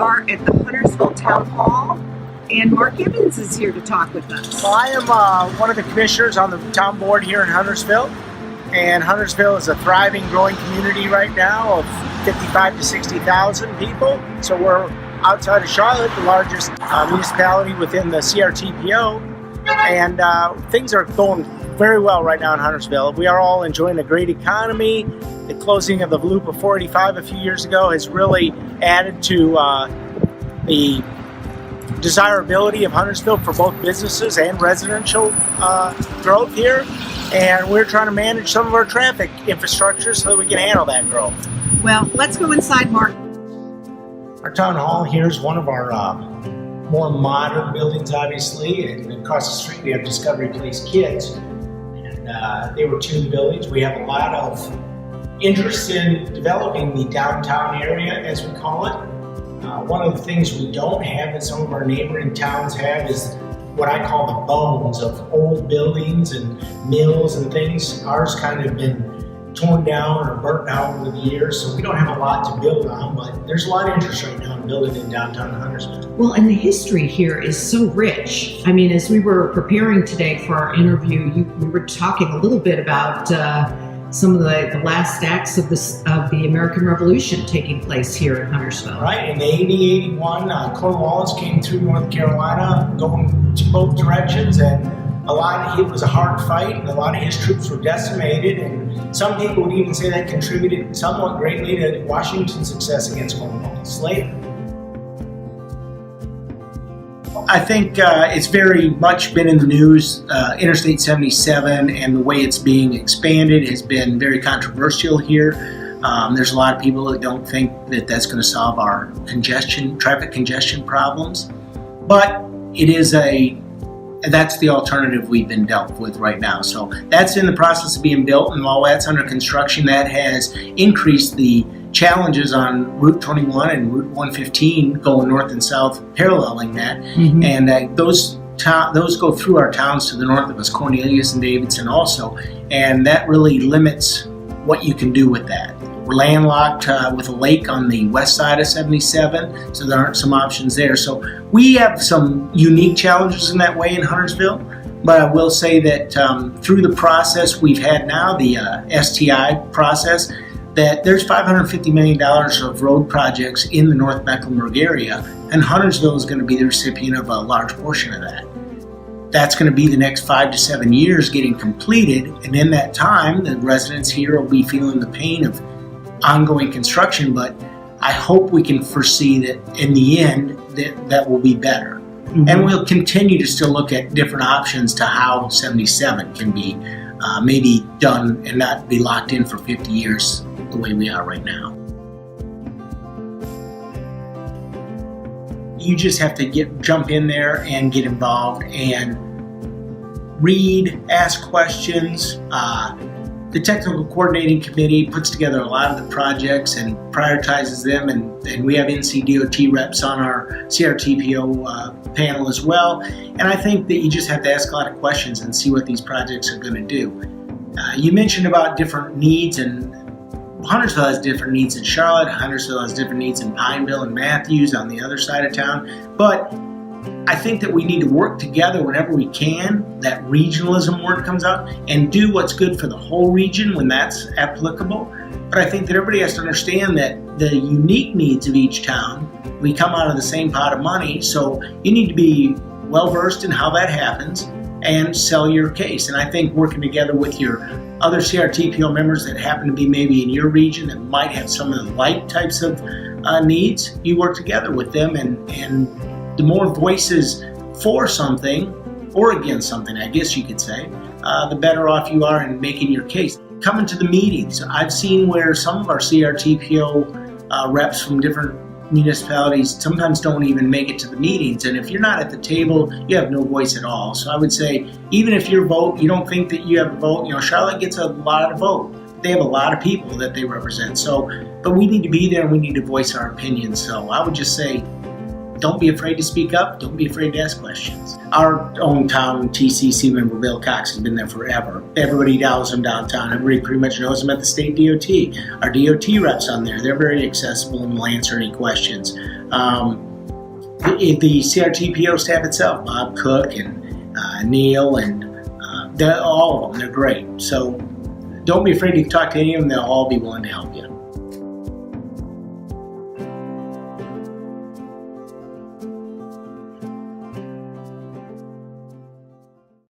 are at the Huntersville Town Hall, and Mark Evans is here to talk with us. Well, I am one of the commissioners on the town board here in Huntersville, and Huntersville is a thriving, growing community right now of 55 to 60,000 people. So we're outside of Charlotte, the largest municipality within the CRTPO, and things are going very well right now in Huntersville. We are all enjoying a great economy. The closing of the loop of 485 a few years ago has really added to the desirability of Huntersville for both businesses and residential growth here. And we're trying to manage some of our traffic infrastructure so that we can handle that growth. Well, let's go inside, Mark. Our town hall here is one of our more modern buildings, obviously, and across the street we have Discovery Place Kids. And they were two buildings. We have a lot of interest in developing the downtown area, as we call it. One of the things we don't have that some of our neighboring towns have is what I call the bones of old buildings and mills and things. Ours kind of been torn down or burnt out over the years, so we don't have a lot to build on, but there's a lot of interest right now in building in downtown Huntersville. Well, and the history here is so rich. I mean, as we were preparing today for our interview, we were talking a little bit about some of the last acts of the American Revolution taking place here in Huntersville. Right, in 80-81, Cornwallis came through North Carolina, going to both directions, and it was a hard fight, and a lot of his troops were decimated, and some people would even say that contributed somewhat greatly to Washington's success against Cornwallis later. I think it's very much been in the news. Interstate 77 and the way it's being expanded has been very controversial here. There's a lot of people that don't think that that's going to solve our traffic congestion problems, but that's the alternative we've been dealt with right now. So that's in the process of being built, and while that's under construction, that has increased the challenges on Route 21 and Route 115 going north and south, paralleling that. Mm-hmm. And those go through our towns to the north of us, Cornelius and Davidson also, and that really limits what you can do with that. We're landlocked with a lake on the west side of 77, so there aren't some options there. So we have some unique challenges in that way in Huntersville, but I will say that through the process we've had now, the STI process, that there's $550 million of road projects in the North Mecklenburg area, and Huntersville is going to be the recipient of a large portion of that. That's going to be the next 5 to 7 years getting completed, and in that time, the residents here will be feeling the pain of ongoing construction, but I hope we can foresee that in the end that will be better. Mm-hmm. And we'll continue to still look at different options to how 77 can be maybe done and not be locked in for 50 years the way we are right now. You just have to jump in there and get involved and read, ask questions. The technical coordinating committee puts together a lot of the projects and prioritizes them, and we have NCDOT reps on our CRTPO panel as well. And I think that you just have to ask a lot of questions and see what these projects are going to do. You mentioned about different needs, and Huntersville has different needs in Charlotte. Huntersville has different needs in Pineville and Matthews on the other side of town. But I think that we need to work together whenever we can, that regionalism word comes out, and do what's good for the whole region when that's applicable. But I think that everybody has to understand that the unique needs of each town, we come out of the same pot of money, so you need to be well-versed in how that happens and sell your case. And I think working together with your other CRTPO members that happen to be maybe in your region that might have some of the like types of needs, you work together with them, and the more voices for something or against something, I guess you could say, the better off you are in making your case. Coming to the meetings, I've seen where some of our CRTPO reps from different municipalities sometimes don't even make it to the meetings, and if you're not at the table, you have no voice at all. So I would say, even if your vote, you don't think that you have a vote, Charlotte gets a lot of vote. They have a lot of people that they represent. So, but we need to be there and we need to voice our opinions. So I would just say, don't be afraid to speak up. Don't be afraid to ask questions. Our own town TCC member, Bill Cox, has been there forever. Everybody knows him downtown. Everybody pretty much knows him at the state DOT. Our DOT reps on there, they're very accessible and will answer any questions. The CRTPO staff itself, Bob Cook and Neil, and all of them, they're great. So don't be afraid to talk to any of them. They'll all be willing to help you.